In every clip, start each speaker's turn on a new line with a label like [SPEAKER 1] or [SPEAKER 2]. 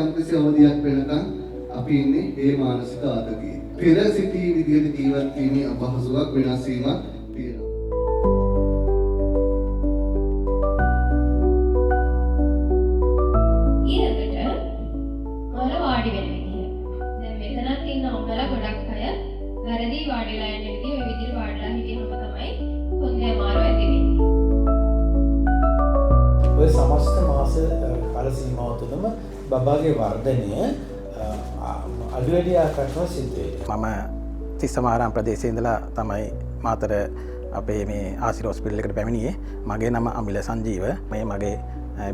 [SPEAKER 1] යම්කිසි අවධියක් වෙනකන් අපි ඉන්නේ මේ මානසික ආතතියේ. පෙර සිටි විදිහට ජීවත් වීමේ අපහසුතාවක් වෙනස් වීමක් තියෙනවා.
[SPEAKER 2] වාඩි වෙන විදිය. දැන් මෙතනත් ඉන්න ඔබලා ගොඩක් අය වැරදි වාඩිලා යන විදිය ඔය විදිහට වාඩිලා හිටියම තමයි කොන්දේ අමාරු ඇති වෙන්නේ.
[SPEAKER 3] ඔය සමස්ත මාස කාල සීමාව තුළම බබාගේ වර්ධනය අඩු වැඩි ආකාරව සිද්ධ වෙනවා.
[SPEAKER 4] මම තිස්සමාරාම ප්‍රදේශයේ ඉඳලා තමයි මාතර අපේ මේ ආසිර හොස්පිටල් එකට පැමිණියේ. මගේ නම අමිල සංජීව. මගේ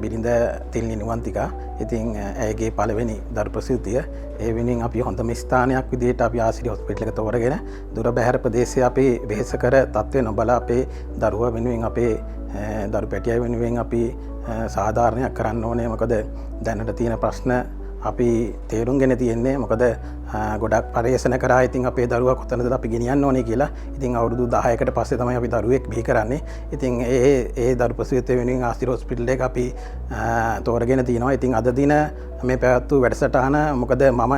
[SPEAKER 4] බිරිඳ තිල්නි නුවන්තිකා. ඉතින් ඇයගේ පළවෙනි දරු ප්‍රසූතිය ඒ වෙනින් අපි හොඳම ස්ථානයක් විදිහට අපි ආසිරි හොස්පිටල් එක තෝරගෙන දුර බැහැර ප්‍රදේශයේ අපේ වෙහෙසකර තත්ත්වය නොබලා අපේ දරුවා වෙනුවෙන් අපේ දරු පැටිය වෙනුවෙන් අපි සාධාරණයක් කරන්න ඕනේ. මොකද දැනට තියෙන ප්‍රශ්න අපි තේරුම්ගෙන තියෙන්නේ. මොකද ගොඩක් පරිශන කරා ඉතින් අපේ දරුවා කොතනද අපි ගෙනියන්න ඕනේ කියලා. ඉතින් අවුරුදු 10කට පස්සේ තමයි අපි දරුවෙක් බිහි කරන්නේ. ඉතින් ඒ දරු ප්‍රසූතිය වෙනුවෙන් ආසිරි හොස්පිටල් එක අපි තෝරගෙන තිනවා. ඉතින් අද දින මේ පැවැත්වූ වැඩසටහන මොකද මම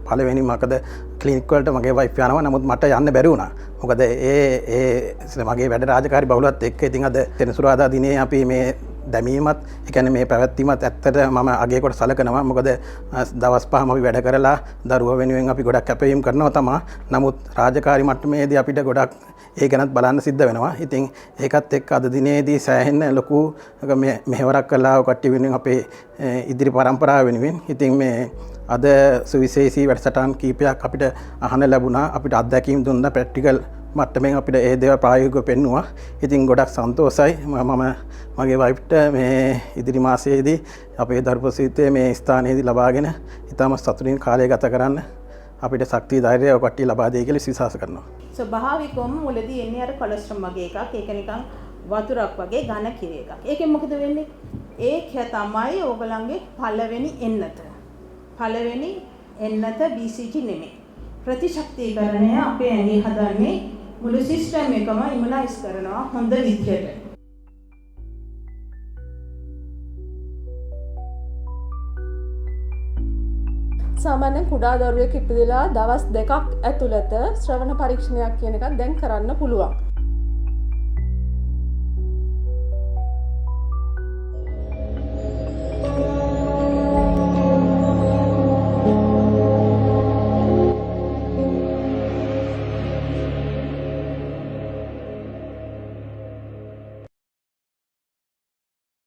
[SPEAKER 4] පළවෙනි මොකද ක්ලිනික් වලට මගේ වයිෆ් යනවා. නමුත් මට යන්න බැරි වුණා. මොකද මගේ වැඩ රාජකාරී බහුලත් එක්ක ඉතින් අද සෙනසුරාදා දිනේ අපි මේ දැමීමත් ඒ කියන්නේ මේ පැවැත්වීමත් ඇත්තට මම අගය කොට සලකනවා. මොකද දවස් 5ම අපි වැඩ කරලා දරුවා වෙනුවෙන් අපි ගොඩක් කැපවීම කරනවා තමයි. නමුත් රාජකාරී මට්ටමේදී අපිට ගොඩක් ඒ ගැනත් බලන්න සිද්ධ වෙනවා. ඉතින් ඒකත් එක්ක අද දිනේදී සෑහෙන ලොකු මෙහෙවරක් කළා කට්ටිය වෙනුවෙන් අපේ ඉදිරි පරම්පරාව වෙනුවෙන්. ඉතින් මේ අද සුවිශේෂී වැඩසටහන් කීපයක් අපිට අහන්න ලැබුණා. අපිට අත්දැකීම් දුන්නා ප්‍රැක්ටිකල් මට්ටමින් අපිට ඒ දේවල් ප්‍රායෝගිකව පෙන්නුවා. ඉතින් ගොඩක් සන්තෝෂයි. මම මගේ වයිෆ්ට මේ ඉදිරි මාසයේදී අපේ දරු ප්‍රසූතිය මේ ස්ථානයේදී ලබාගෙන ඉතාම සතුටින් කාලය ගත කරන්න අපිට ශක්තිය ධෛර්යය කට්ටිය ලබා දෙයි කියලා විශ්වාස කරනවා.
[SPEAKER 5] ස්වභාවිකවම මුලදී එන්නේ අර කොලෙස්ටරෝල් වගේ එකක්. ඒක නිකන් වතුරක් වගේ ඝන කිරි එකක්. ඒකෙන් මොකද වෙන්නේ? ඒක තමයි ඕගලන්ගේ පළවෙනි එන්නත. පළවෙනි එන්නත BCG නෙමෙයි. ප්‍රතිශක්තිකරණය අපේ ඇඟේ හදන්නේ මුළු සිස්ටම් එකම ඉමුනයිස් කරනවා හොඳ විදියට.
[SPEAKER 6] සාමාන්‍යයෙන් කුඩා දරුවෙක් ඉපදෙලා දවස් 2ක් ඇතුළත ශ්‍රවණ පරීක්ෂණයක් කියන එකක් දැන් කරන්න පුළුවන්.